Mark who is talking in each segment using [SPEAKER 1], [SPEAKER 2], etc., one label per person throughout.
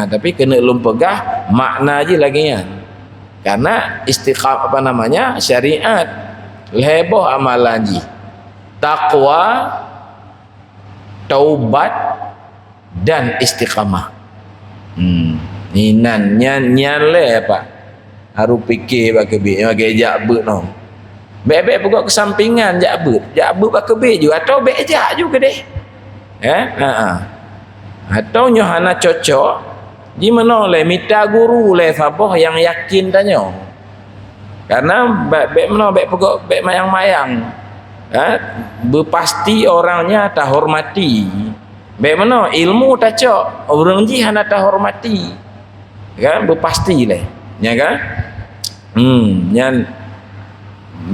[SPEAKER 1] Tapi kena lum pegah makna je lagi kan. Karena istiqam apa namanya syariat leboh amalan ji. Taqwa, taubat dan istiqamah. Ni nan nyan le apa? Haru fikir bagi jakbut no. Bebek pegak kesampingan jakbut pakai baju atau bejak juga deh. Atau nyohana cocok di mana le minta guru le sabah yang yakin tanya. Karena bek mana bek pegak bek mayang-mayang. Berpasti orangnya tak hormati. Bek mana ilmu tak cok orang ji hana tak hormati. Kan berpasti le. Ya kan? Yang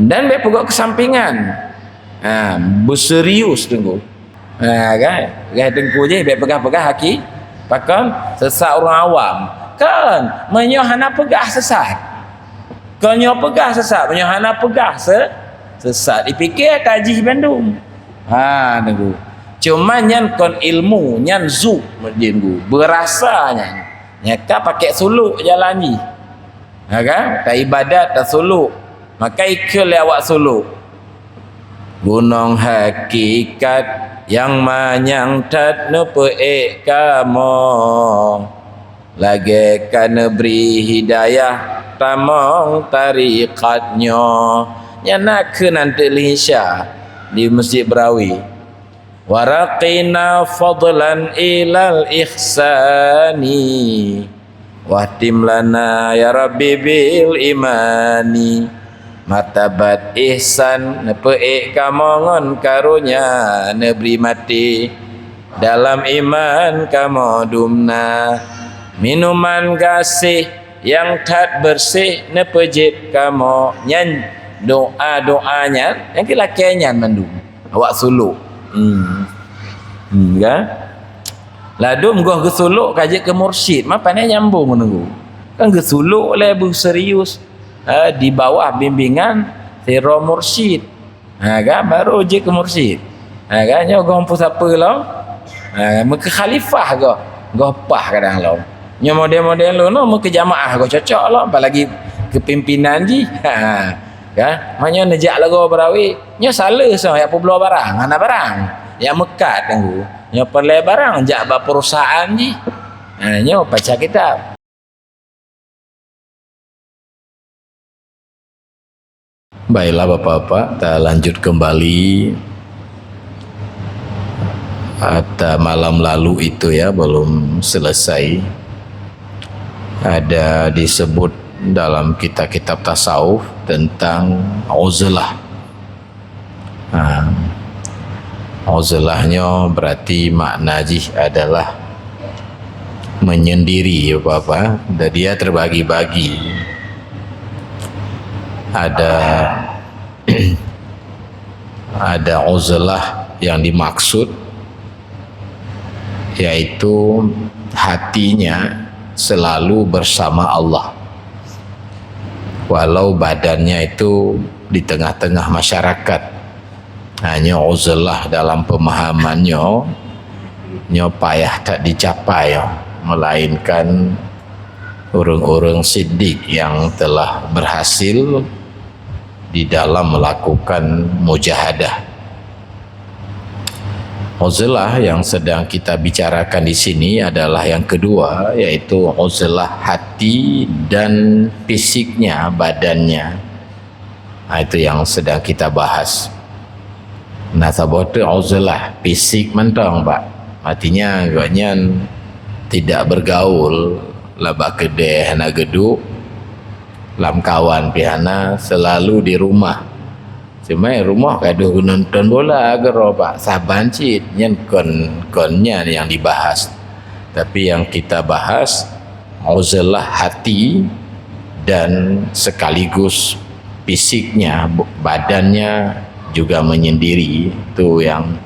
[SPEAKER 1] dan bek pegak kesampingan. Berserius tunggu. Kan? Gaya tengku je bek pegah-pegah haki. Pakan sesat orang awam. Kan menyohana pegah sesat. Kau nyo pegah sesat, menyohana pegah sesat. Dipikir tajih Bandung. Tunggu. Cuma nyan kon ilmu, nyan zu menjenggu. Berasanya. Nyaka pakai suluk jalan ni. Kan? Tak ibadat tak suluk. Maka ikil awak suluk. Gunung hakikat yang manyang tat nepeek kamu lagi kana beri hidayah tamong tariqatnya nyana ke nanti linsya di Masjid Berawi waraqina fadlan ilal ihsani wahtim lana ya rabbi bil imani matabat ihsan nepeik kamongon karunya neberi mati dalam iman kamu dumna minuman gasih yang tak bersih nepejit kamu nyan doa-doanya yang kelakanya mandum awak suluk kan ladum gua gesuluk kajik ke mursyid apa ni nyambung menunggu kan gesuluk le serius di bawah bimbingan Siro Mursyid. Kan baru je ke mursyid. Kan nyo gompo siapa lo? Muka khalifah go. Gopah kadang lo. Nyo model-model lo no muka jamaah go cocok lo apalagi kepimpinan ji. Kan manyo nejak lagu Berawi. Nyo salah so ya peblo barang, ana barang. Ya mekat tunggu. Nyo perle barang jak ba perusahaan ji. Nyo baca kitab. Baiklah Bapak-Bapak, kita lanjut kembali. Ada malam lalu itu ya, belum selesai. Ada disebut dalam kitab-kitab tasawuf tentang uzlah. Uzlahnya berarti makna adalah menyendiri Bapak, dan dia terbagi-bagi. Ada uzlah yang dimaksud yaitu hatinya selalu bersama Allah walau badannya itu di tengah-tengah masyarakat. Hanya uzlah dalam pemahamannya payah tak dicapai, melainkan orang-orang siddiq yang telah berhasil di dalam melakukan mujahadah. Uzlah yang sedang kita bicarakan di sini adalah yang kedua, yaitu uzlah hati dan fisiknya, badannya. Itu yang sedang kita bahas. Nah, sabote uzlah fisik mentong, Pak. Artinya agaknya tidak bergaul, labak kedai hana geduk, lam kawan pihana selalu di rumah. Cuma rumah kaduh nonton bola agak Pak saban cit nyen konnya yang dibahas. Tapi yang kita bahas uzlah hati dan sekaligus fisiknya, badannya juga menyendiri. Itu yang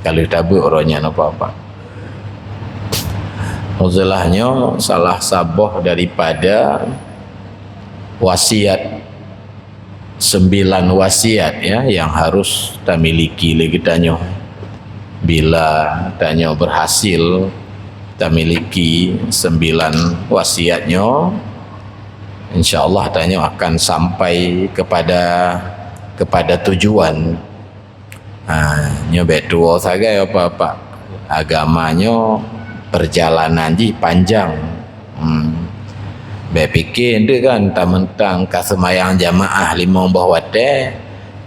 [SPEAKER 1] kalau tabuk orangnya apa-apa. uzlahnya salah sabah daripada wasiat 9 wasiat ya yang harus kita miliki lagi tanya. Bila tanya berhasil kita miliki 9 wasiatnya, insyaallah tanya akan sampai kepada tujuan. Nyo betul saja apa-apa agamanya perjalanan ji panjang. Berfikir dia kan tak mentang ka semayang jamaah 5 waktu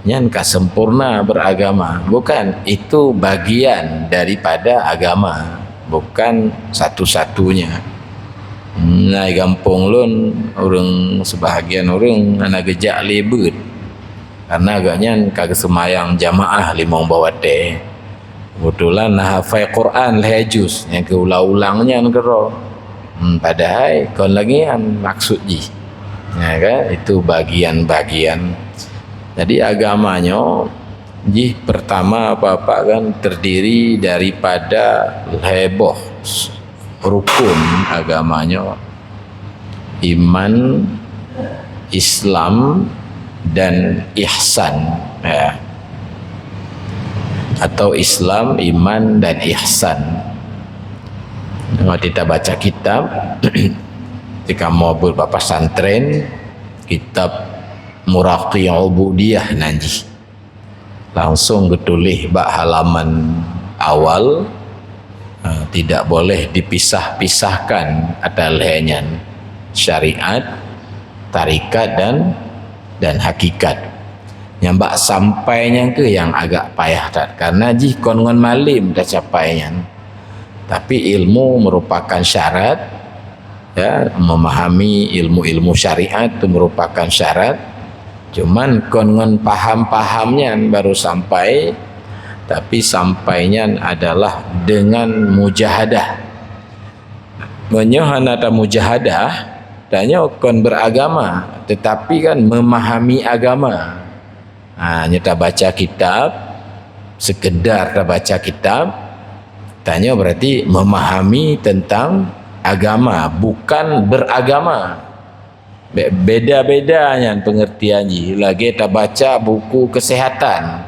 [SPEAKER 1] nyan ka sempurna beragama. Bukan, itu bagian daripada agama, bukan satu-satunya. Nah, gampang lun orang sebahagian orang anak gejak lebet karena agaknya kagak semayang jamaah 5 waktu. Kebetulan hafal Quran lehajus yang keulang-ulangnya negara. Padahal kon lagi maksud ji. Ya kan? Itu bagian-bagian. Jadi agamanya ji pertama apa-apa kan terdiri daripada heboh rukun agamanya, iman, Islam dan ihsan ya. Atau Islam, iman dan ihsan. Kalau kita baca kitab ketika mau beberapa santren, kitab Muraqi Ubudiyah nanti langsung ketulis bak halaman awal, tidak boleh dipisah-pisahkan atalnya syariat, tarikat dan hakikat. Yang bak sampainya ke yang agak payah tak, karena ji kongon malim dah capainya. Tapi ilmu merupakan syarat ya, memahami ilmu-ilmu syariat itu merupakan syarat. Cuman kongon paham-pahamnya baru sampai, tapi sampainya adalah dengan mujahadah. Menyohan ada mujahadah tanya kon beragama tetapi kan memahami agama. Nyata baca kitab sekedar baca kitab tanya berarti memahami tentang agama, bukan beragama. Beda-bedanya pengertiannya. Lagi kita baca buku kesehatan,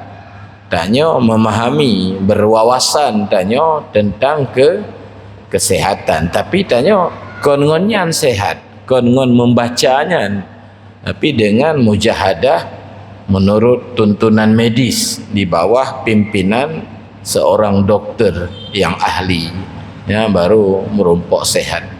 [SPEAKER 1] tanya memahami, berwawasan tanya tentang kesehatan. Tapi tanya kongonnya sehat, kongon membacanya, tapi dengan mujahadah menurut tuntunan medis di bawah pimpinan seorang dokter yang ahli ya, baru merumpok sehat.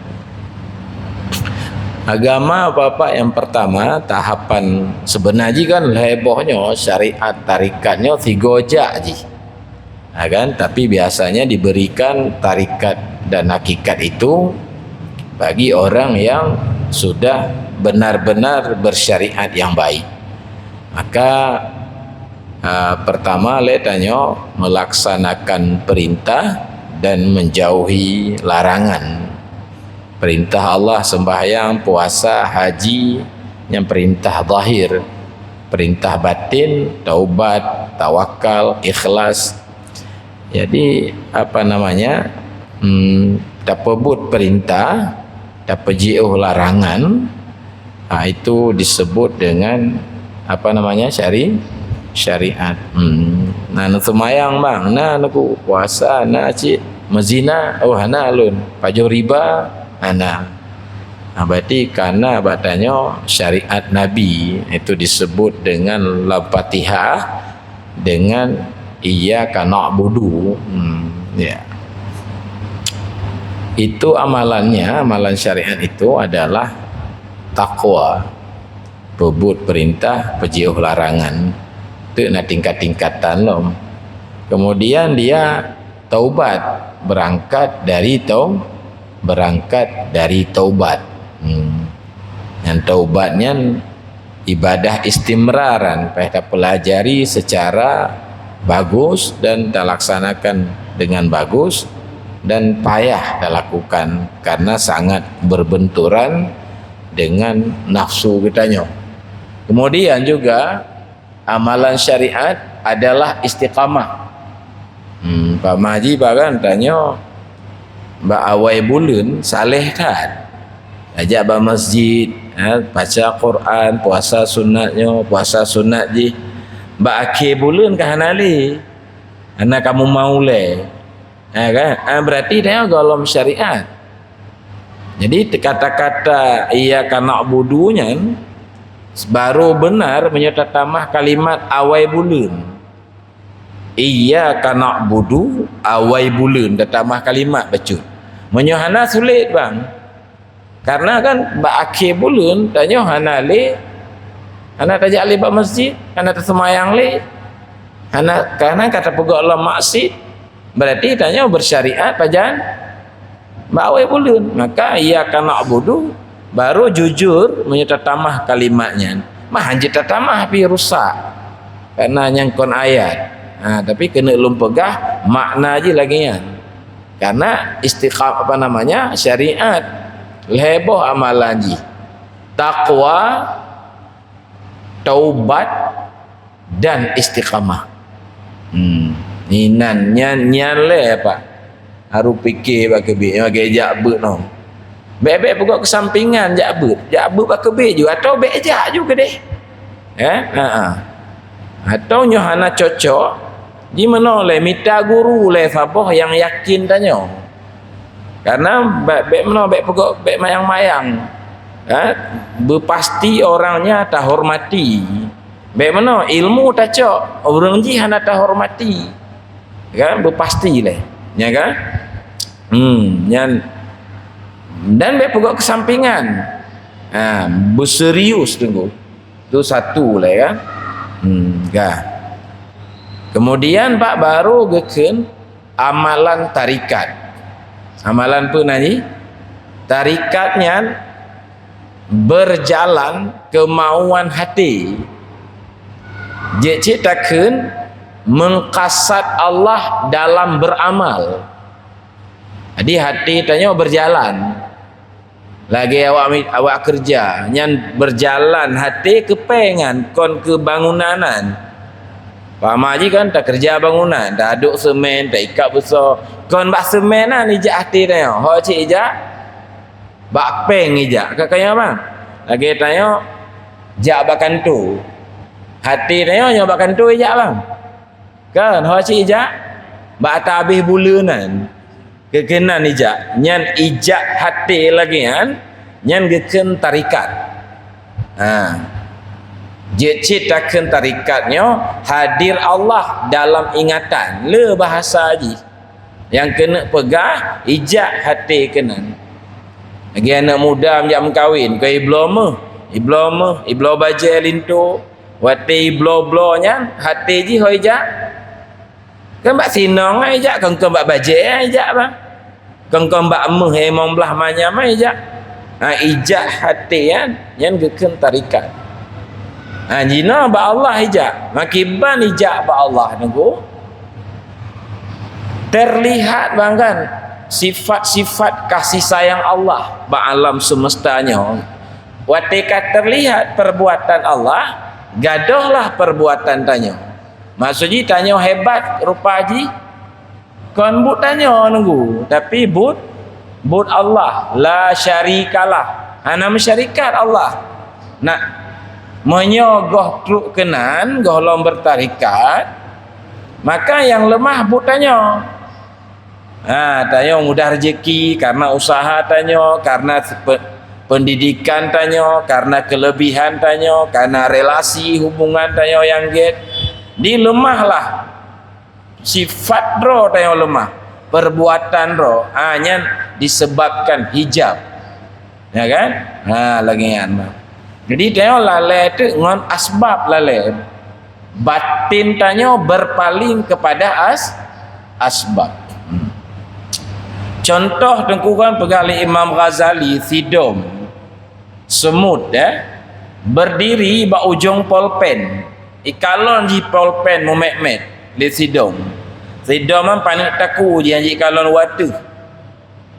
[SPEAKER 1] Agama apa-apa yang pertama tahapan sebenarnya kan hebohnya syariat tarikatnya 3 jak je. Kan, tapi biasanya diberikan tarikat dan hakikat itu bagi orang yang sudah benar-benar bersyariat yang baik. Maka pertama tanya melaksanakan perintah dan menjauhi larangan. Perintah Allah sembahyang, puasa, haji yang perintah zahir. Perintah batin taubat, tawakal, ikhlas. Jadi tapebut perintah, tapejiuh larangan, itu disebut dengan syariat. Nah semayang bang, nah aku puasa, nah cik mezina, hana alun, pajo riba, hana. Berarti karena batanya syariat Nabi itu disebut dengan Al-Fatihah dengan iyyaka na'budu. Ya. Itu amalannya, amalan syariat itu adalah takwa, pebut perintah, pejiuh larangan. Itu nak tingkat-tingkatan loh. Kemudian dia taubat, berangkat dari taubat. Yang taubatnya ibadah istimraran, kita pelajari secara bagus dan kita laksanakan dengan bagus, dan payah kita lakukan karena sangat berbenturan dengan nafsu kitanya. Kemudian juga amalan syariat adalah istiqamah. Pak Maji bahkan tanya ba awal bulan saleh kan ajak ba masjid, baca Quran, puasa sunat je ba akhir bulan kan hanali ana kamu mau le, kan berarti dia golong syariat. Jadi kata-kata iyyaka na'budunya baru benar menyerta tamah kalimat awal bulan. Iyyaka na'budu awal bulan tamah kalimat bacut. Menyohana sulit bang. Karena kan ba akhir bulan tanya hana le hana tajak le ba masjid, hana tersemayang le. Hana karena kata pegawai Allah maksud berarti tanya bersyariat pajan ba awal bulan. Maka iyyaka na'budu baru jujur menyerta tamah kalimatnya. Mah anjir tamah pi rusak. Karena nyangkon ayat. Tapi kena lum pegah makna je lagi kan. Karena istiqamah apa namanya syariat leboh amalan ji. Takwa, taubat dan istiqamah. Ninan nyan le apa? Haru fikir bagi jabut no. Bebek pokok kesampingan jabut bak kebe juga atau bejak juga deh. Atau nyohana cocok di mana le minta guru le saboh yang yakin tanya. Karena bek mana bek pokok bek mayang-mayang. Berpasti orangnya tak hormati. Bek mana ilmu tak cok orang ji hana tak hormati. Kan berpasti le. Ya kan? Yang dan bek pokok kesampingan. Berserius tunggu. Itu satu lah ya. Kan. Kemudian Pak baru geken amalan tarikat. Amalan pun nanti tarikatnya berjalan kemauan hati. Dia ciptakan mengkasat Allah dalam beramal. Jadi hati tanya berjalan. Lagi awak kerja, nyan berjalan hati kepengan kon kebangunanan. Pak Maji kan tak kerja bangunan, tak aduk semen, tak ikat besar. Kon bak semen lah ni jak hati tanya. Hok cik ijak bak peng ijak. Kakaknya apa? Lagi tanya jak bakan tu. Hati tanya nyo bakan tu ijak bang. Kan hok cik ijak bak tak habis bulanan. Kekenan ijak. Nyan ijak hati lagi kan. Nyan geken tarikat. Dia ciptakan tarikatnya hadir Allah dalam ingatan le bahasa haji yang kena pegah ijak hati kena. Lagi anak muda menjak mengkawin ke ibloma iblo baje lintu wati iblo-blonya hati ji ho ijak kan bak sinong ijak kan bak baje ijak bang kan bak meh emong belah manya mai ijak ijak hati yang geken tarikat. Jina ba Allah ijak makiban ijak ba Allah nunggu terlihat bang kan sifat-sifat kasih sayang Allah ba alam semestanya. Watika terlihat perbuatan Allah gadohlah perbuatan tanya. Maksudnya tanya hebat rupa haji kon but tanya nunggu tapi but Allah la syarikalah nama syarikat Allah nak menyogoh truk kenan golong bertarikat maka yang lemah but tanya tanya mudah rezeki karena usaha tanya karena pendidikan tanya karena kelebihan tanya karena relasi hubungan tanya yang get di lemahlah sifat roh tanya lemah perbuatan roh hanya disebabkan hijab ya kan lagi kan. Jadi tanya lalai itu dengan asbab lalai. Batin tanya berpaling kepada asbab. Contoh tengkukan pegali Imam Ghazali Sidom semut berdiri ba ujung polpen. Ikalon di polpen mumet-met di Sidom. Sidom man panik taku janji kalon watu.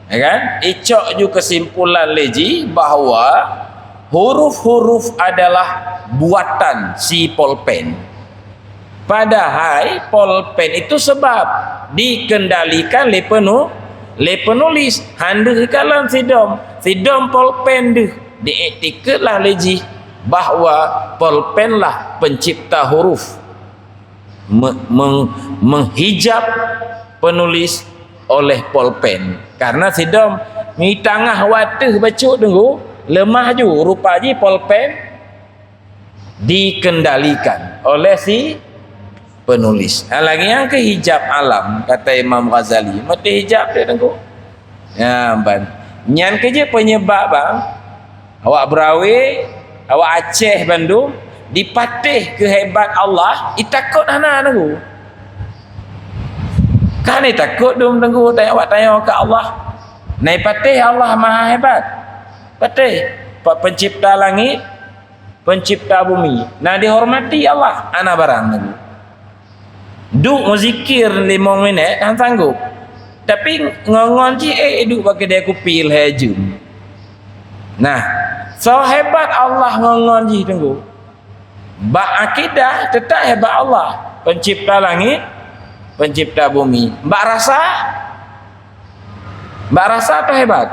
[SPEAKER 1] Ya kan? Icok ju kesimpulan leji bahawa huruf-huruf adalah buatan si polpen. Padahal polpen itu sebab dikendalikan le penulis handa kalam sidom pulpen deh diiktikadlah leji bahawa pulpen lah pencipta huruf menghijab penulis oleh pulpen karena sidom ni tangah wateh baca tunggu lemah ju rupa ji pulpen dikendalikan oleh si penulis. Lagi yang ke hijab alam kata Imam Ghazali mati hijab dia tunggu ya ban nyan kerja penyebab bang awak berawe awak Aceh Bandung dipatih kehebat Allah itakut hana tunggu kan takut dum tunggu awak tanya ke Allah naik patih Allah maha hebat patih pencipta langit pencipta bumi nah dihormati Allah ana barang tunggu duk muzikir 5 minit kan sanggup tapi ngongon ji duk pakai dia kupil hajum nah so hebat Allah ngongon ji tunggu bak akidah tetap hebat Allah pencipta langit pencipta bumi mbak rasa tu hebat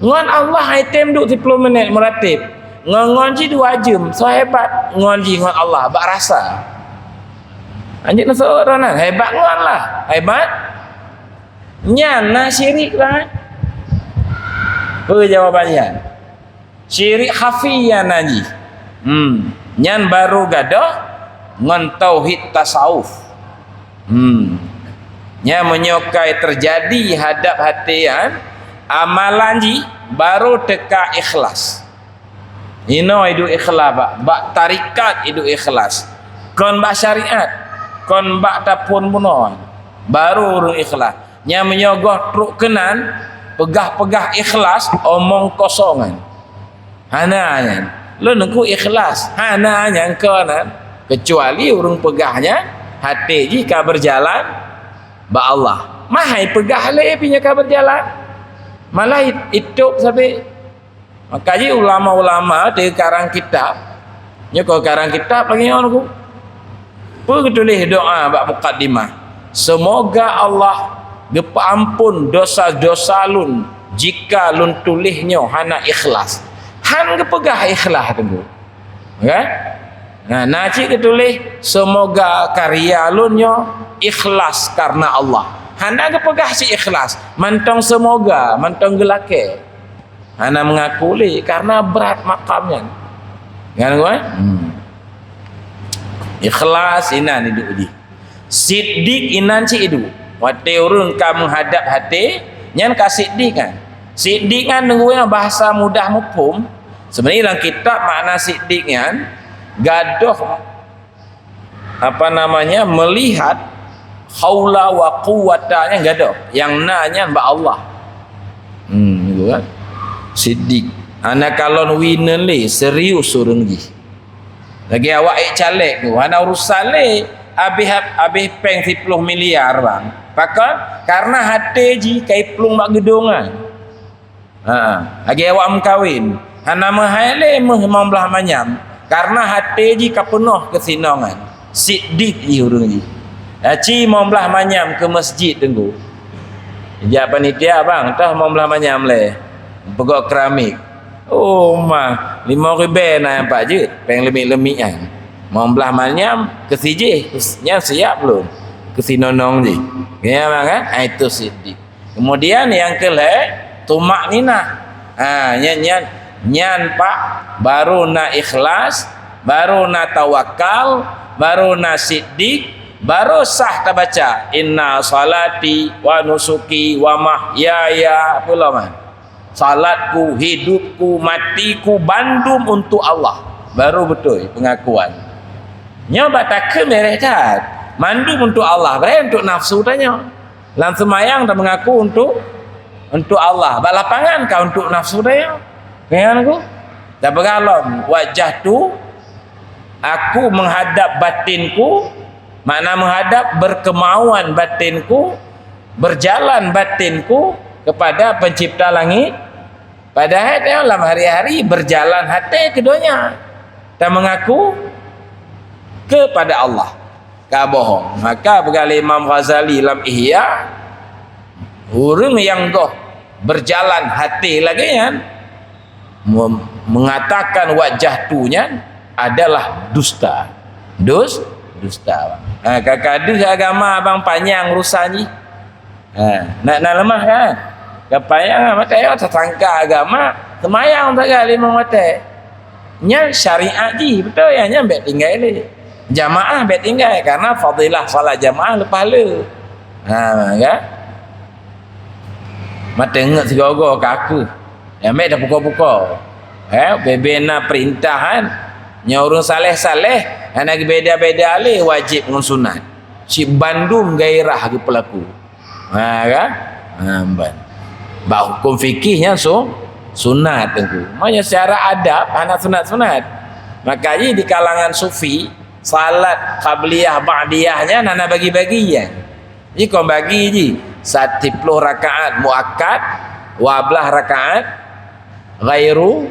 [SPEAKER 1] ngon Allah item duk 10 minit meratib ngon ji 2 jam so hebat ngon ji ngon Allah mbak rasa anjir nak seorang hebat ngon lah hebat nyana syirik lah apa jawabannya syirik khafiyan aji nyan baru gadoh ngon tauhid tasawuf nya menyukai terjadi hadap hatian amalan ji baru teka ikhlas ino hidup ikhlas bak tarikat hidup ikhlas kon bak syariat kon bak tapun bunon baru urung ikhlas nya menyogoh truk kenan pegah-pegah ikhlas omong kosongan hana lo nengku ikhlas hana nyangkanan kecuali urung pegahnya hati jika berjalan ba Allah mahai pegah le punya ka berjalan malah hidup sampai makanya ulama-ulama di karang kitab nya ko karang kitab lagi orang ku tulis doa bak mukaddimah semoga Allah gepa ampun dosa-dosa lun jika lun tulisnya hana ikhlas han gepegah ikhlas tunggu kan nah cik ketulis semoga karya lunnya ikhlas karena Allah hana gepegah si ikhlas mantong semoga mantong gelake hana mengakuli karena berat makamnya kan gua ikhlas inan hidup di siddiq inan cik hidup wate urun ka menghadap hati nyan ka siddiq kan siddiq kan nunggu yang bahasa mudah mufhum sebenarnya dalam kitab makna siddiq kan gadoh apa namanya melihat haula wa quwatanya gadoh yang nanya mbak Allah gitu kan siddiq anak kalon winen le serius urun lagi awak calek tu ana urusan le habis peng 10 miliar bang pakan karena hati ji kai plung mak gedongan lagi awak mengkawin hana mahale mau belah manyam karena hati ji ka penuh kesinongan siddiq ji urang ji aci mau belah manyam ke masjid tunggu dia panitia bang tah mau belah manyam le pegok keramik oh mah 5,000 na pak je peng lemik-lemik kan mau belah manyam ke sijih nya siap belum ke sinonong ji ya bang kan itu siddiq kemudian yang kele tumak nina nyan pak baru na ikhlas baru na tawakal baru na siddiq baru sah ta baca inna salati wa nusuki wa mahyaya pula man salatku hidupku matiku bandum untuk Allah baru betul pengakuan nyoba tak ke mereh dah mandum untuk Allah berarti untuk nafsu tanya lan semayang dah mengaku untuk Allah balapangan kau untuk nafsu tanya kan aku dah bergalon wajah tu aku menghadap batinku makna menghadap berkemauan batinku berjalan batinku kepada pencipta langit padahal dalam hari-hari berjalan hati keduanya dan mengaku kepada Allah ka bohong maka bergali Imam Ghazali dalam Ihya Orang yang goh berjalan hati lagi kan mengatakan wajah tunya adalah dusta. Dusta. Kadang-kadang agama abang panjang urusan ni. Nak lemah kan? Kapayang mata yo tersangka agama, semayang tak kali mata. Nya syariat ji, betul ya nya bet tinggal ni. Jamaah bet tinggal karena fadilah salat jamaah lepahala. Kan? Mata ingat segoro ke aku. Yang bet dah pukul-pukul. Bebena perintahan nya urang saleh-saleh, anak beda-beda alih wajib dengan sunat. Si bandum gairah ke pelaku. Kan? Hukum fikihnya sunat tentu. Maknanya secara adab anak sunat-sunat. Makanya di kalangan sufi salat qabliyah ba'diyahnya nana bagi-bagi ya. Jadi kau bagi je 10 rakaat muakkad, 12 rakaat ghairu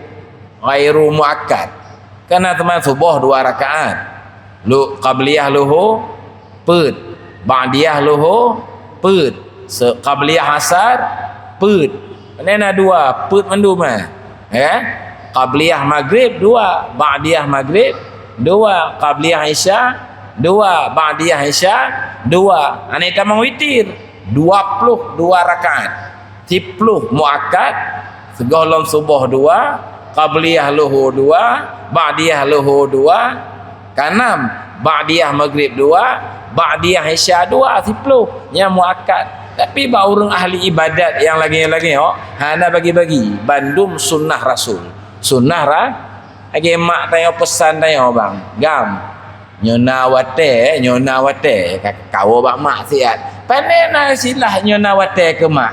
[SPEAKER 1] muakkad. Karena teman subuh 2 rakaat. Lu qabliyah luhu put, ba'diyah luhu put, qabliyah asar put. Mana 2 put mendum qabliyah maghrib 2, ba'diyah maghrib 2, qabliyah isya 2, ba'diyah isya 2. Ane tamang witir 22 rakaat. 10 muakkad, segolong subuh 2, qabliyah luhur 2, ba'diyah luhur 2, kanam ba'diyah maghrib 2, ba'diyah isya 2, 10 nya muakkad. Tapi bak orang ahli ibadat yang lagi hana bagi-bagi bandum sunnah rasul. Sunnah lagi mak tanya pesan tanya bang gam nyona wate kau bak mak siat pandai nak silah nyona wate ke mak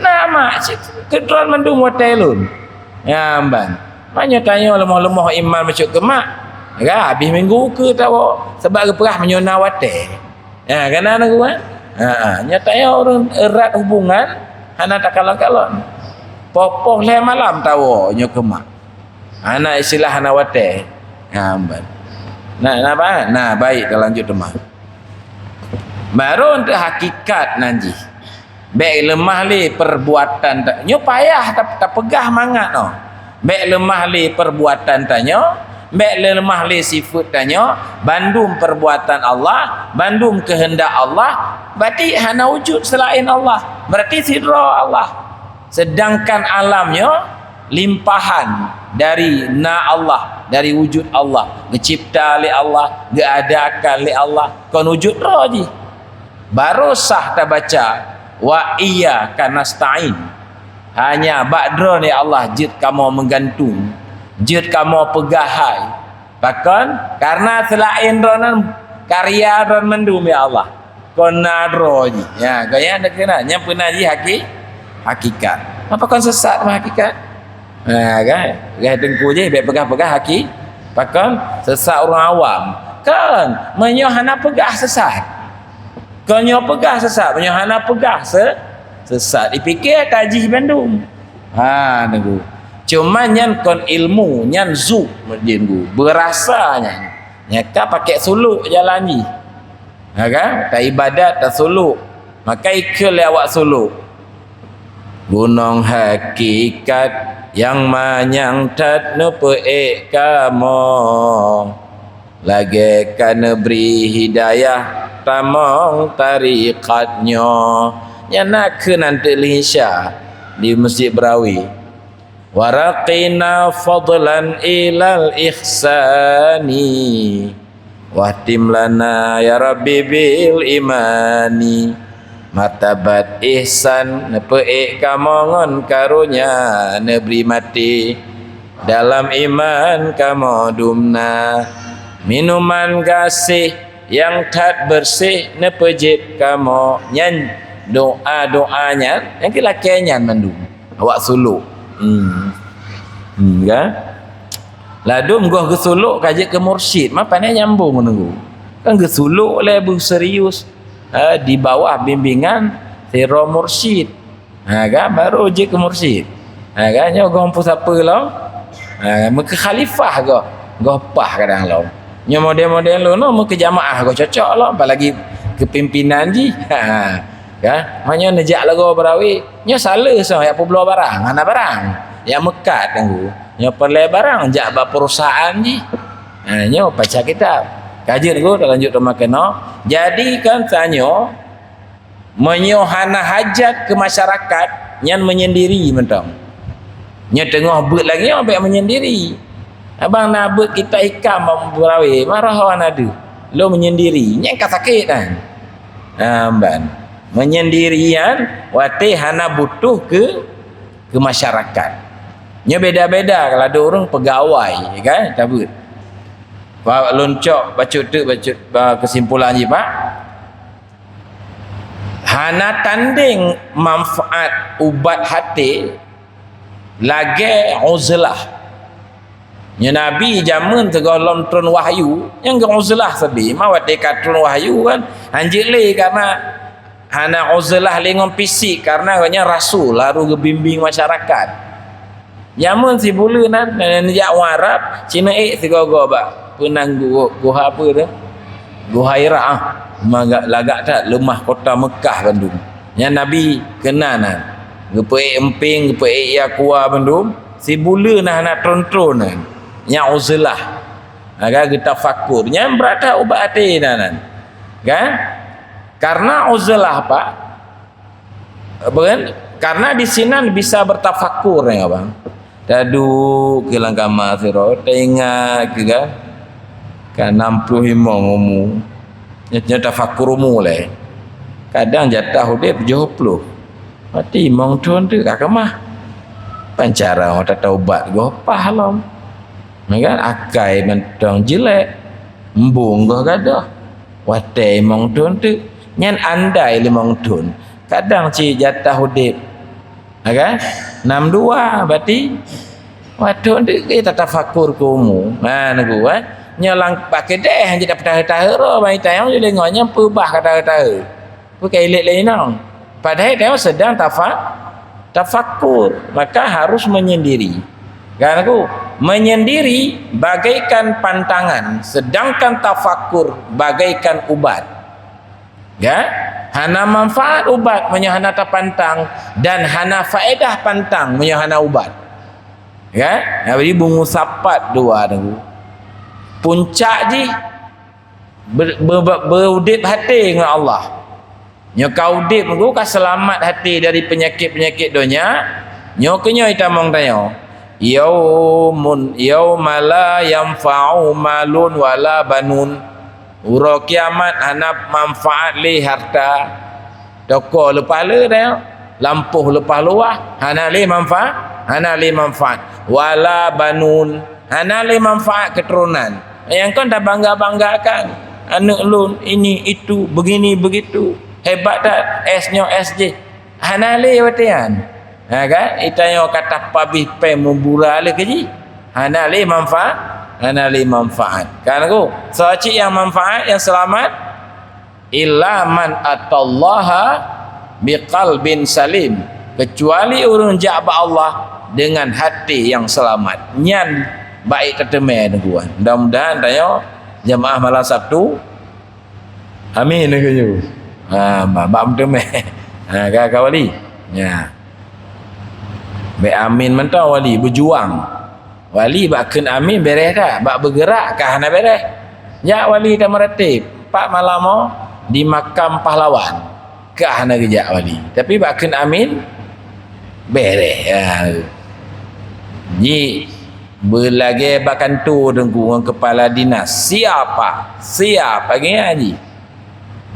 [SPEAKER 1] nama kedron mendum wate lun ya bang banyak tanya lemah-lemah iman masuk ke mak ya habis minggu ke tahu sebab ke perah menyona wate ya kena nak buat nyatanya orang erat hubungan hana tak kalon-kalon popoh le malam tahu nyo ke mak anak istilah hana wate amban nah baik dah lanjut demah baru untuk hakikat nanti baik lemah li perbuatan tak nyo payah tak pegah mangat no baik lemah li perbuatan tanyo baik lemah li sifat tanyo bandum perbuatan Allah bandum kehendak Allah berarti hana wujud selain Allah berarti sidra Allah sedangkan alamnya limpahan dari Allah dari wujud Allah dicipta oleh Allah diadakan oleh Allah kon wujud roji baru sah tak baca wa iyyaka nasta'in hanya ba'dron ya Allah jid kamu menggantung jid kamu pegahai bahkan karena selain ronan karya ron mendum ya Allah kon nadroji ya gaya nak kena nya pernah ji hakikat apa kon sesat mah hakikat kan gaya dengku je baik pegah-pegah bahkan sesat orang awam kan menyohana pegah sesat kan nyo pegah sesat menyohana pegah sesat dipikir tajih Bandung nenggu cuma nyan kon ilmu nyan zu menjenggu berasanya nyaka pakai suluk jalan ni kan tak ibadat tak suluk maka ikil awak suluk gunung hakikat yang manyang tat nepeek kamu lagi kan beri hidayah tamong tariqatnya nyana ke nanti linsya di Masjid Berawi waraqina fadlan ilal ihsani wahtim lana ya rabbi bil imani matabat ihsan nepeik kamongon karunya neberi mati dalam iman kamu dumna minuman gasih yang tak bersih nepejit kamu nyan doa-doanya yang kelakanya mandum awak suluk kan ladum gua gesuluk kaji ke mursyid mak pandai nyambung menunggu kan gesuluk le serius di bawah bimbingan siro mursyid kan baru je ke mursyid kan nyo gong pu siapa lo muka khalifah go pah kadang lo nyo model-model lo no muka jamaah go cocok lo apalagi kepimpinan ji kan hanya nejak lagu berawi nya salah so ya peblo barang ana barang yang mekat tanggu nya perle barang jak ba perusahaan ji nya baca kitab kaji lagu dah lanjut rumah kena jadi kan tanya menyohana hajat ke masyarakat nyan menyendiri mentang nya tengah bet lagi ambek menyendiri abang nak bet kita ikam berawi marah ada lo menyendiri nya kan sakit kan amban menyendirian wate hana butuh ke masyarakat nya beda-beda kalau ada orang pegawai kan tabut pak loncok bacut kesimpulan je pak hana tanding manfaat ubat hati lagi uzlah nya nabi zaman tegolong turun wahyu yang ke uzlah sebi mawat dekat turun wahyu kan anjir le karena hana uzlah lengon fisik karena hanya rasul lalu gebimbing masyarakat zaman si bulu nan nejak Arab Cina sigogo ba penang guha apa tu Guha Hira lagak tak lemah kota Mekah Bandung yang nabi kenanan gepe emping gepe yakwa Bandung si bulu nah nak tron-tron nya uzlah agak kita fakur nya berada ubat hati nan kan karena uzlah pak karena di sini bisa bertafakur ya bang dadu kilang kama siro tengah ke kan 65 ngomu nya tafakurumu le kadang jatah dia 70 mati mong tuan tu kakak mah pancara orang taubat go pahalam kan akai mentong jelek embung go gadah wate mong tuan tu nyan andai 5 tun kadang ci jatah hudip kan 62 berarti waduh kita tafakur kumu nagu nyalang pakai deh hanya dapat tahara mai tayang je dengarnya peubah kata pakai ilik lain padahal dia sedang tafakur maka harus menyendiri kan aku menyendiri bagaikan pantangan sedangkan tafakur bagaikan ubat ya hana manfaat ubat menyahana pantang dan hana faedah pantang menyahana ubat ya jadi bungu sapat dua tu puncak ji berudip hati dengan Allah nya kau udip tu ka selamat hati dari penyakit-penyakit dunia nya kenya kita mong tanya yaumala yanfa'u malun wala banun ura kiamat hana manfaat li harta toko lepas le dah lampuh lepas luah hana li manfaat wala banun hana li manfaat keturunan yang kan dah bangga-banggakan anak lun ini itu begini begitu hebat tak S-nya SJ hana li watian kan itanya kata pabih pe membura le keji hana li manfaat kan aku soci yang manfaat yang selamat illa man atallaha biqalbin salim kecuali orang ja'ba Allah dengan hati yang selamat nyan baik tertemai tuan mudah-mudahan tanya jemaah malam Sabtu amin keju bab tertemai kakak wali ya be amin mentau wali berjuang wali bak ken amin beres dah bak bergerak kah nak beres ya wali dah meratib 4 malam di makam pahlawan kah nak kerja wali tapi bak ken amin beres ya ni berlagi bakan tu dengan kepala dinas siapa lagi haji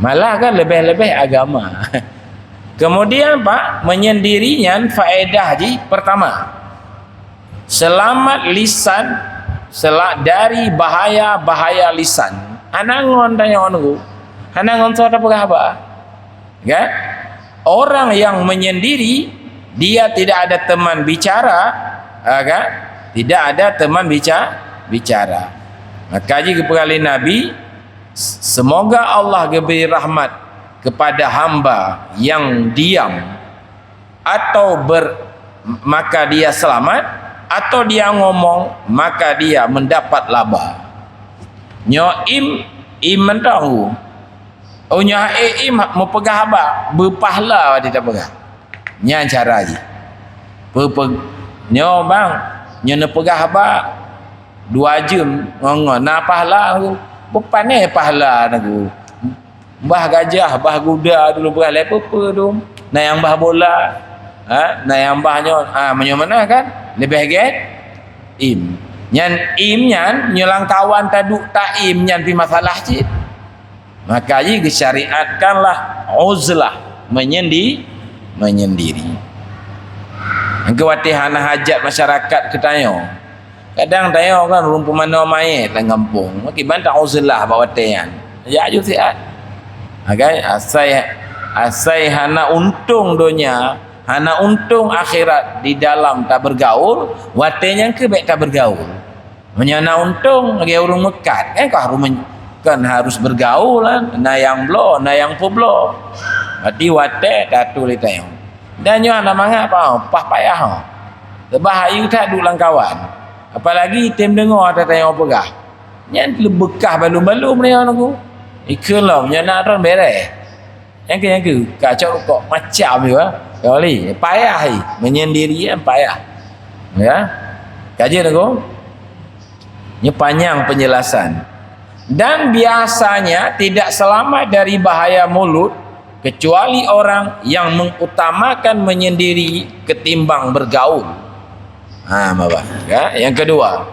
[SPEAKER 1] malah kan lebih-lebih agama kemudian pak menyendirinya faedah ji pertama selamat lisan dari bahaya lisan anangon tanya onku anangon so apa kan orang yang menyendiri dia tidak ada teman bicara kan tidak ada teman bicara maka jika perkali Nabi semoga Allah beri rahmat kepada hamba yang diam atau maka dia selamat atau dia ngomong maka dia mendapat laba nyo im mentau Nya mau pegah apa? Berpahala dia tak pegah. Nya cara je. Nyo bang, nyo nak pegah apa? 2 jam ngongon na pahala aku. Berpanai pahala aku. Bah gajah, bah kuda dulu pegah lepa apa tu. Na yang bah bola. Na yang bahnya menyo mana kan? Lebih get im. Nyan im nyan nyolang kawan taduk tak im nyan pi masalah cik. Maka ji disyariatkanlah uzlah menyendiri. Kewatihan hajat masyarakat ketanya. Kadang tanya kan rumpun mana mayat dalam kampung. Makiban tak uzlah bawa tian. Ya ju siat. Okay? Asai hana untung dunia, hana untung akhirat di dalam tak bergaul, watenya ke baik tak bergaul. Menyana untung lagi urung mekat kan harus bergaul kan, na yang blo, na yang poblo. Berarti wate datu li tayong. Dan nyo ana mangap pah payah. Bahaya tak duk langkawan. Apalagi tim dengar ada tayong pegah. Nyan lebekah balum-balum ni aku. Ikelom nyana ron beres. Yang ke kacau kok macam je kali. Payah menyendiri payah. Ya. Kaji aku. Ini panjang penjelasan. Dan biasanya tidak selamat dari bahaya mulut kecuali orang yang mengutamakan menyendiri ketimbang bergaul. Bapak. Ya, yang kedua.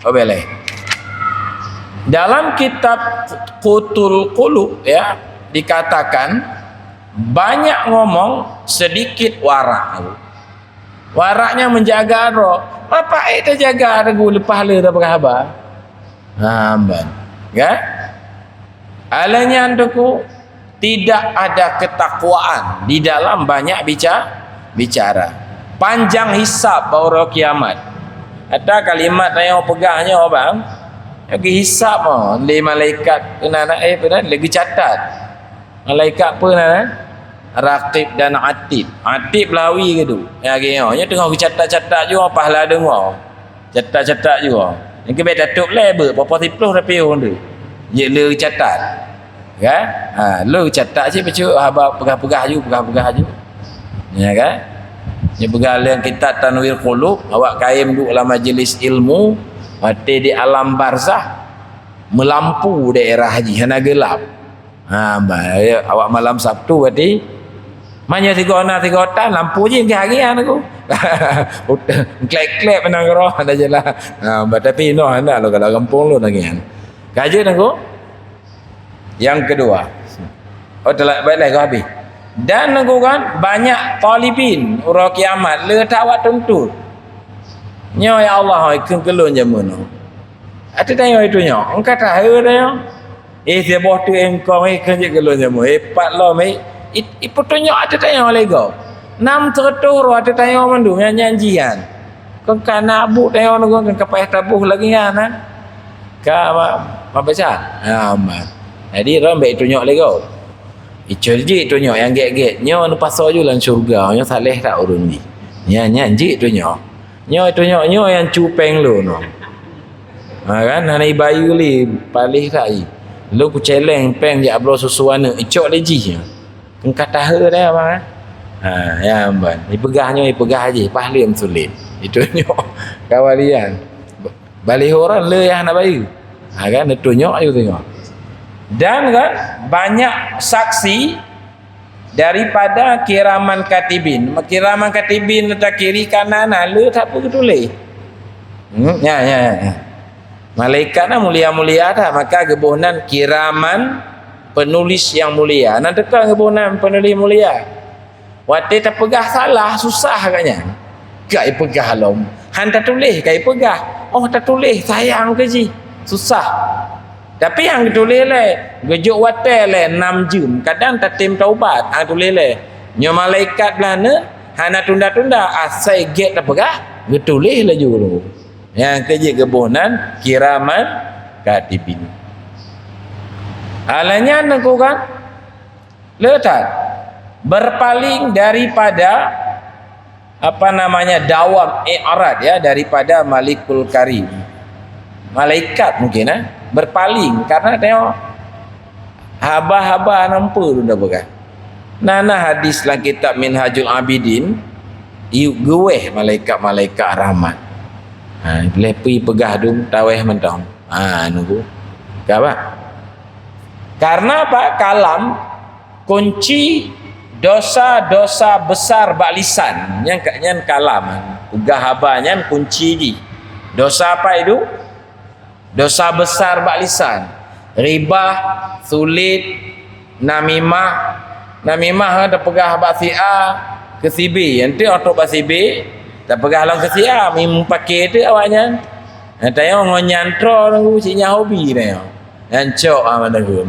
[SPEAKER 1] Boleh. Dalam kitab Qutul Qulub ya dikatakan banyak ngomong sedikit warak. Waraknya menjaga roh. Apa itu jaga regu lepas le dah berkhabar. Ya? Alanya antuku tidak ada ketakwaan di dalam banyak bicara. Panjang hisab baru kiamat. Ada kalimat yang pegahnya bang. Lagi hisab le malaikat pernah lagi catat. Malaikat pernah Raqib dan Atid. Atid lawi ke tu. Yang tengah catat-catat juga pahala dengar. Catat-catat juga. Yang kebet datuk lebar berapa tiploh tapi tu. Je le catat. Kan? Le catat je baca habaq pegah-pegah je. Ya kan? Ni pegang yang kitab Tanwir Qulub, awak kaim duk dalam majlis ilmu, mati di alam barzah melampu daerah haji hana gelap. Awak malam Sabtu berarti manya 3 tan lampu je ke harian aku. Klek-klek menang roh ada jelah. Tapi no anda lo kalau kampung lo nagian. Kajian aku. Yang kedua. Telah baiklah kau habis. Dan aku kan banyak talibin urang kiamat le tak awak tuntut. Nyo ya Allah ikun kelun jamun. Ada tanya itu nyo. Engkau tahu dah. Dia boh tu engkau ikun je kelun jamun. Hepat lo mai. Iputunyo ada tanya lego. 600 ro ada tanya mandu nyanyian. Kau kana abu tanya nunggu kan kapais tabuh lagi kan. Ka apa baca? Jadi ram baik tunjuk lego. Iculji tunjuk yang get-get. Nyo nu pasal ju lan syurga. Nyo saleh tak urun ni. Nyanyi tunjuk. Nyo tunjuk nyo yang cupeng lu no. Kan hanai bayu li palih rai. Lu ku celeng peng je ablo susuana. Icok leji. Engkau tahu dah abang. Ya abang. Ipegahnya ipegah aje. Pahlim sulit. Itu nyok kawalian. Balik orang le yang nak bayu. Kan itu nyok ayu tengok. Dan kan banyak saksi daripada kiraman katibin. Kiraman katibin letak kiri kanan le tak apa tulis. Ya. Malaikat mulia-mulia dah. Maka gebunan kiraman penulis yang mulia. Nak tekan kebunan penulis mulia. Waktu tak pegah salah susah katnya. Kai pegah lom. Han tak tulis kai pegah. Oh tak tulis sayang ke ji. Susah. Tapi yang tulis le gejuk watai le 6 jam. Kadang tak tim taubat. Hang tulis le. Nyo malaikat belana hana tunda-tunda asai get tak pegah. Getulis le juru. Yang kerja kebunan kiraman katibin. Alanya aku kan letak berpaling daripada dawam i'rad ya daripada Malikul Karim. Malaikat mungkin berpaling karena tengok Haba-haba nampak tu dah pegang. Nana hadis dalam kitab Minhajul Abidin, geweh malaikat-malaikat rahmat. Boleh pergi pegah tu taweh mentang. Nunggu. Apa? Karena apa? Kalam kunci dosa-dosa besar bak lisan. Yang kalam. Pegah habanya kunci ni. Dosa apa itu? Dosa besar bak lisan. Ribah, sulit, namimah. Namimah ada pegah bak si A ke si B. Nanti untuk bak si B tak pegah lang ke si A. Mim pakai tu awaknya. Tanya ngonyantro nunggu sinya hobi dia. Yancok mana pun.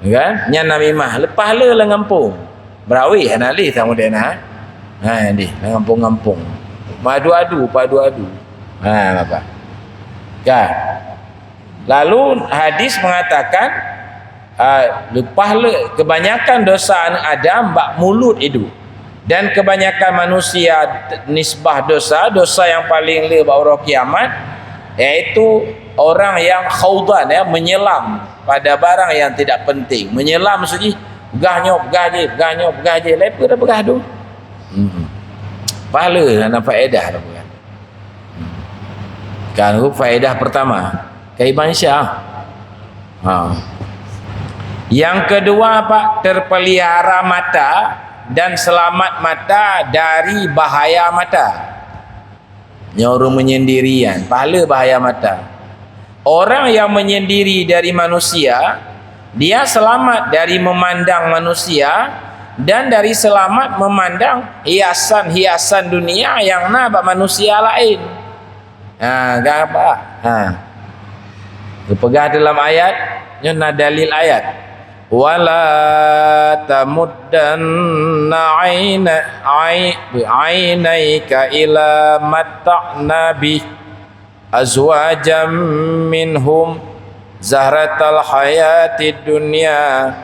[SPEAKER 1] Kan? Nya namimah. Lepas le lah ngampung. Berawi anali sama dia nah. Ni ngampung-ngampung. Padu-adu. Apa? Kan? Lalu hadis mengatakan lepas le kebanyakan dosa Adam bak mulut itu. Dan kebanyakan manusia nisbah dosa yang paling le bak orang kiamat iaitu orang yang khaudan menyelam pada barang yang tidak penting. Menyelam maksudnya begah je lepas dah begah tu. Pahala nak faedah dah bukan. Kan faedah pertama kaiban syah. Yang kedua Pak, terpelihara mata dan selamat mata dari bahaya mata. Nyoru menyendirian, pahala bahaya mata. Orang yang menyendiri dari manusia, dia selamat dari memandang manusia dan dari selamat memandang hiasan-hiasan dunia yang nak manusia lain. Apa? Pegang dalam ayat, nyona dalil ayat. Wala tamuddanna ainaika ila matta'na bi azwajam minhum zahratal hayatid dunya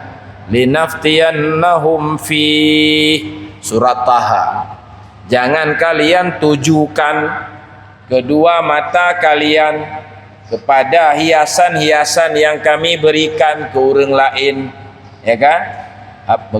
[SPEAKER 1] linaftiyannahum fi. Surat Taha. Jangan kalian tujukan kedua mata kalian kepada hiasan-hiasan yang kami berikan ke orang lain, ya kan?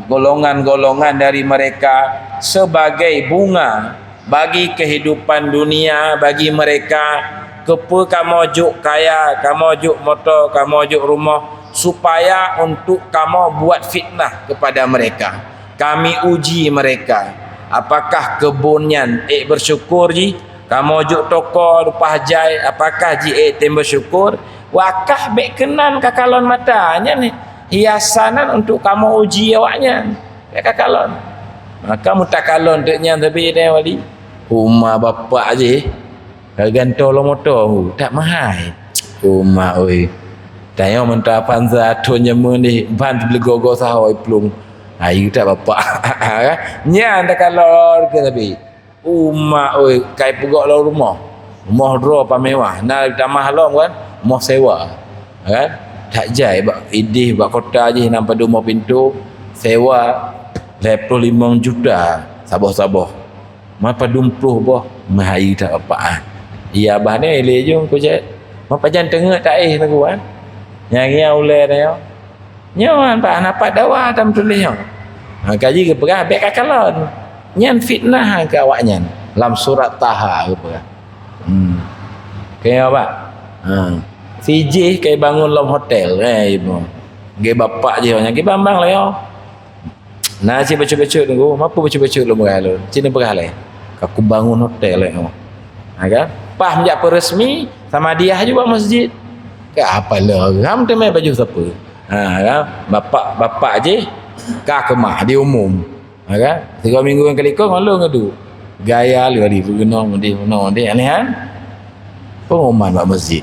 [SPEAKER 1] Golongan-golongan dari mereka sebagai bunga bagi kehidupan dunia bagi mereka. Kepa kamu juk kaya, kamu juk motor, kamu juk rumah, supaya untuk kamu buat fitnah kepada mereka. Kami uji mereka. Apakah kebunnya bersyukur ji? Kamu juk toko lupa jai, apakah ji tem bersyukur? Wakah bek kenan kakalon matanya ni hiasanan untuk kamu uji awaknya. Bek kakalon. Maka mutakalon deknya tapi dia wali. Rumah bapak je. Ganto lo motor tak mahal. Rumah oi. Tanya mentah panza tonya ni ban beli gogo sahoi plung. Ayu tak bapak. Nya anda kalau ke tapi rumah oi kai pegok lo rumah dro pa mewah na tamah long kan mau sewa kan tak jai bak idih bak kota je nampak rumah pintu sewa 25 juta sabah mapa 20 boh mahayu tak apa iya bah ni le jom ko je mapa jan tengah tak aku kan yang ule dia nyawan pa napak dawa tam tulis kaji ke perah bek kakalon nyan fitnah ke awaknya dalam surat Taha apa kayak apa CJ kayak bangun dalam hotel ibu ge bapak je nya ge bambang lah yo nah si baca-baca tunggu apa baca-baca lu merah lu cina perah le aku bangun hotel le kan pah menjak resmi sama dia juga masjid ke apa lah ham temai baju siapa kan bapak je ka kemah di umum kan 3 minggu yang kali kau malu ngadu gaya lu di guna di aneh kan pengumuman buat masjid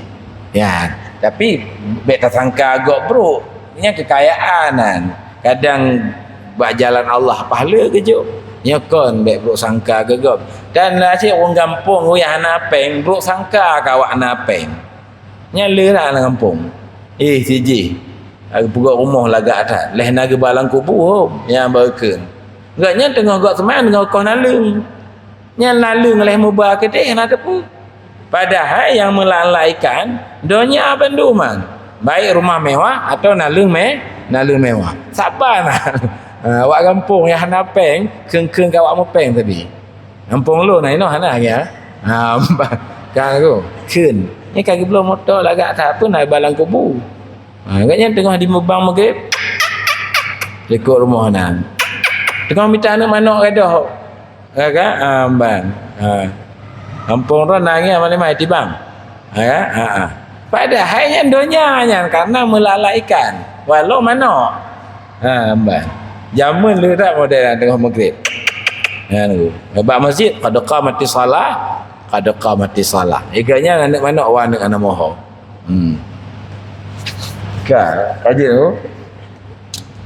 [SPEAKER 1] ya tapi bet tak sangka agak bro nya kekayaanan kadang buat jalan Allah pahala kejuk nya kon bet bro sangka gegap dan asyik orang kampung uyah napeng bro sangka kawak napeng nya le nak kampung CJ aku pegak rumah lagak atas leh naga balang kubur yang berken enggaknya tengah gak teman dengan kau nalung nya nalung oleh mubah kedai nak apa padahal yang melalaikan donya apa nduman baik rumah mewah atau nalung nalu mewah. Sabar nak. Awak kampung yang hana peng, keng-keng kat awak mepeng tadi. Kampung lu nah ino hana ya. Kan aku. Ken. Ni kaki belum motor lagak tak apa nak balang kubu. Agaknya tengah di mebang maghrib. Rekod rumah nan. Tengah minta anak manok gadah. Kan? Bang. Kampung ron nangis mana-mana tibang. Padahal hanya dunia karena melalaikan walau mana bang zaman lu tak model tengah maghrib bab masjid qad qamati salah iganya anak mana orang anak moho kan aja tu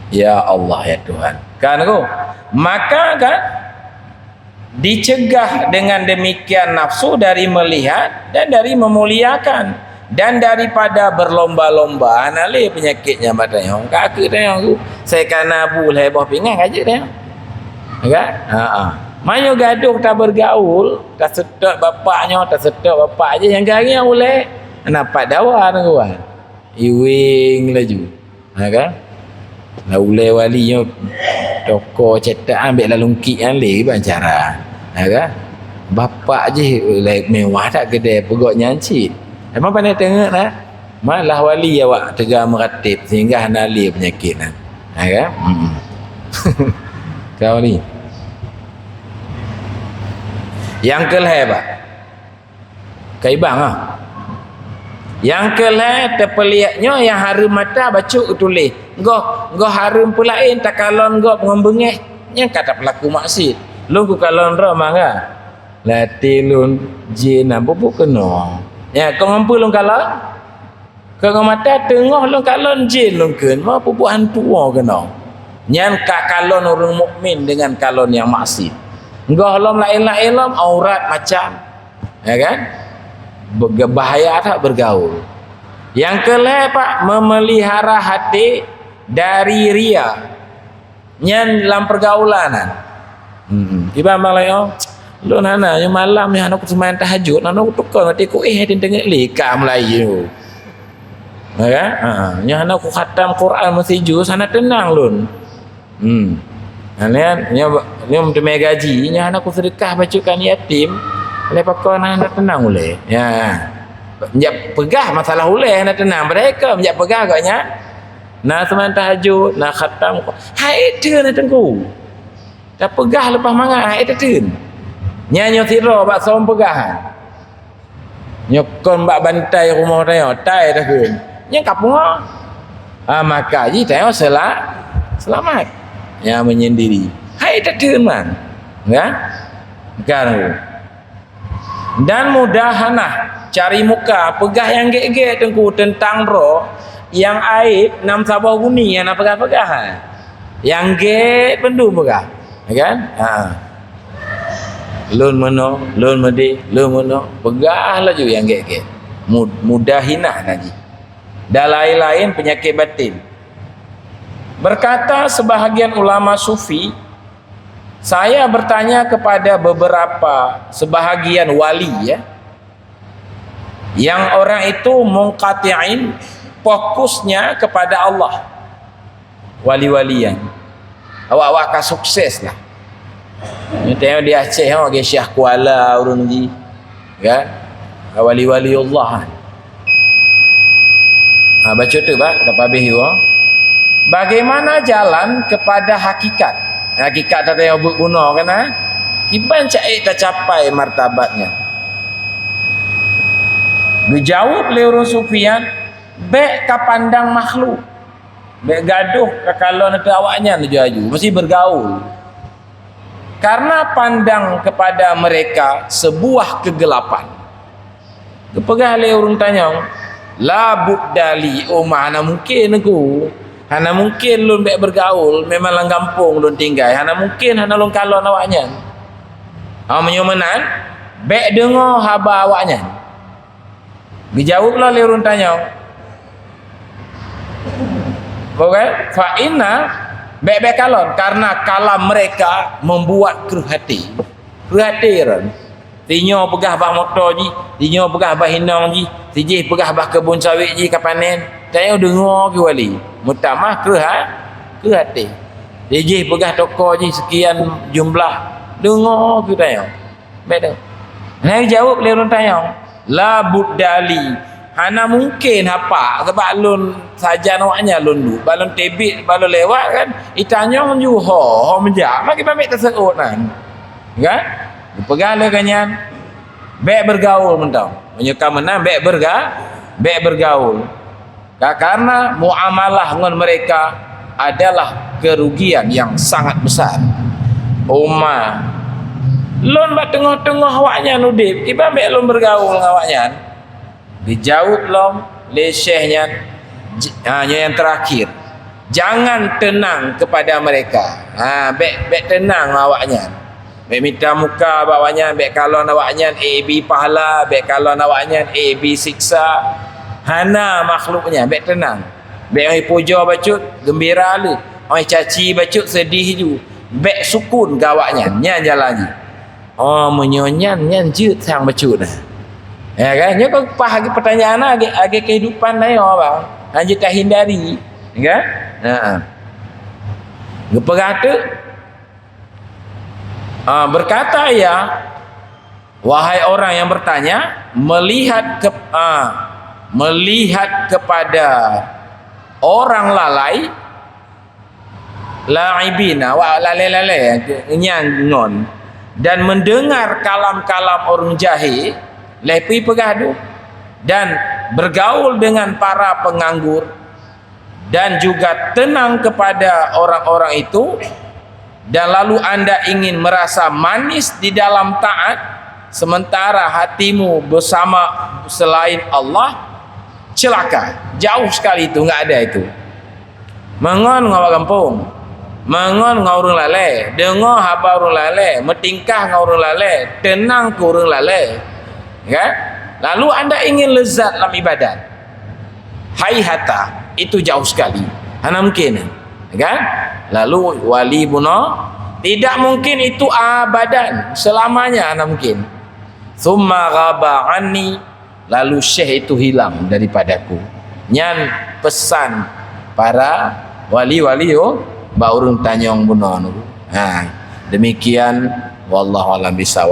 [SPEAKER 1] ya Allah ya Tuhan kan aku maka kan dicegah dengan demikian nafsu dari melihat dan dari memuliakan dan daripada berlomba-lomba nalih penyakitnya badan kakak tengok aku saya kena boleh bawah pinggang aja tengok kan mayo gaduh tak bergaul tak sedap bapaknya tak sedap bapak aja yang gari yang boleh nampak dawa tuan iwing laju kan lah ulai walinya toko cetak ambil lalu lungkit yang leh bancara kan bapak je mewah tak kedai pegok nyancit emang pandai tengok lah malah wali awak tegak meratib sehingga nali penyakit lah kan kau ni yang kelih pak kaibang lah yang kelih terpeliaknya yang harum mata baca tulis Ngah harum pulain tak kalon ngah pengembengeh yang kata pelaku maksud lu ku kalon ramah kan latilun jin apa pun kena ya kau mampu lu kalon kau mata tengah lu kalon jin lu kan apa pun hantu kena nyan ka kalon orang mukmin dengan kalon yang maksud ngah lam lain-lain lam aurat macam ya kan bahaya tak bergaul yang kelih pak memelihara hati dari ria nyan dalam pergaulan tiba bang lain lu nana yang malam yang anak semain tahajud nana tukar nanti ku tengok lika Melayu kan yang anak ku khatam Quran mesti juz sana tenang lun ni mentemai gaji yang anak ku sedekah bacakan yatim oleh pakar nak tenang boleh ya menjak pegah masalah boleh nak tenang mereka menjak pegah agaknya nak semain tahajud nak khatam hai dia nak tengku dah pegah lepas mangat hai dia nyanyo tiro bak som pegahan nyokon bak bantai rumah dia tai dah ke yang kapung maka ji tengok selamat yang menyendiri hai dia man kan dan mudahanah cari muka pegah yang gek-gek tengku tentang roh yang aib nam sabah guni yang nak pegah-pegahan yang gek pendu pegah kan lun mano lun medi lun mano pegah laju yang gek-gek mudahinah naji dan lain-lain penyakit batin berkata sebahagian ulama sufi saya bertanya kepada sebahagian wali ya yang orang itu munqati'in fokusnya kepada Allah wali-walian awak-awak akan sukses lah ni tengok di Aceh orang Syekh Kuala urun ni kan wali-wali Allah baca tu pak dapat habis bagaimana jalan kepada hakikat tak tengok berguna kan iban cak tak capai martabatnya dijawab oleh orang sufian baik ka pandang makhluk baik gaduh ka kalon itu awaknya laju mesti bergaul karena pandang kepada mereka sebuah kegelapan kepegah oleh orang tanya la buddali mana mungkin aku hana mungkin lun baik bergaul memang lang kampung lun tinggal hana mungkin hana lun kalon awaknya menyumenan baik dengar haba awaknya dijawablah oleh orang tanya fa inna baik-baik kalon karena kalam mereka membuat keruh hati kan tinyo pegah bah motor ji tinyo pegah bah hinang ji tijih pegah bah kebun sawit ji kapanen tanya dengar ke wali mutamah ke hati dia je pegah toko je sekian jumlah dengar ke tanya baik dah nah jawab dia orang tanya la buddali hana mungkin apa sebab alun saja nawaknya alun du balon tebik balon lewat kan itanya menjuho menjak maki pamit terserut kan pegala kanyan baik bergaul mentau menyuka menang baik bergaul karena muamalah dengan mereka adalah kerugian yang sangat besar umma lon ba tengah-tengah awaknya nudip tiba ambil lon bergaul dengan awaknya dijawab lom lesehnya yang terakhir jangan tenang kepada mereka baik tenang awaknya baik minta muka awaknya baik kalau awaknya AB pahala baik kalau awaknya AB siksa hana makhluknya baik tenang baik oi puja bacut gembira lu oi caci bacut sedih ju baik sukun gawaknya nya jalan menyonyan nyan je sang bacut dah ya kan nya kau pahagi pertanyaan age kehidupan dah bang hanya tak hindari kan geperata berkata ya wahai orang yang bertanya melihat kepada orang lalai laibina wa lalai nyangon dan mendengar kalam-kalam orang jahil lepi pegadu dan bergaul dengan para penganggur dan juga tenang kepada orang-orang itu dan lalu anda ingin merasa manis di dalam taat sementara hatimu bersama selain Allah celaka jauh sekali itu enggak ada itu mengon ngawak kampung mengon ngau orang lalai dengar haba orang lalai metingkah ngau orang lalai tenang ke orang lalai kan lalu anda ingin lezat dalam ibadat haihata itu jauh sekali mana mungkin kan lalu wali bunuh tidak mungkin itu abadan selamanya mana mungkin thumma ghaba anni lalu syekh itu hilang daripadaku nyan pesan para wali-wali baurun tanyong bunuh demikian wallahu alam bisawab.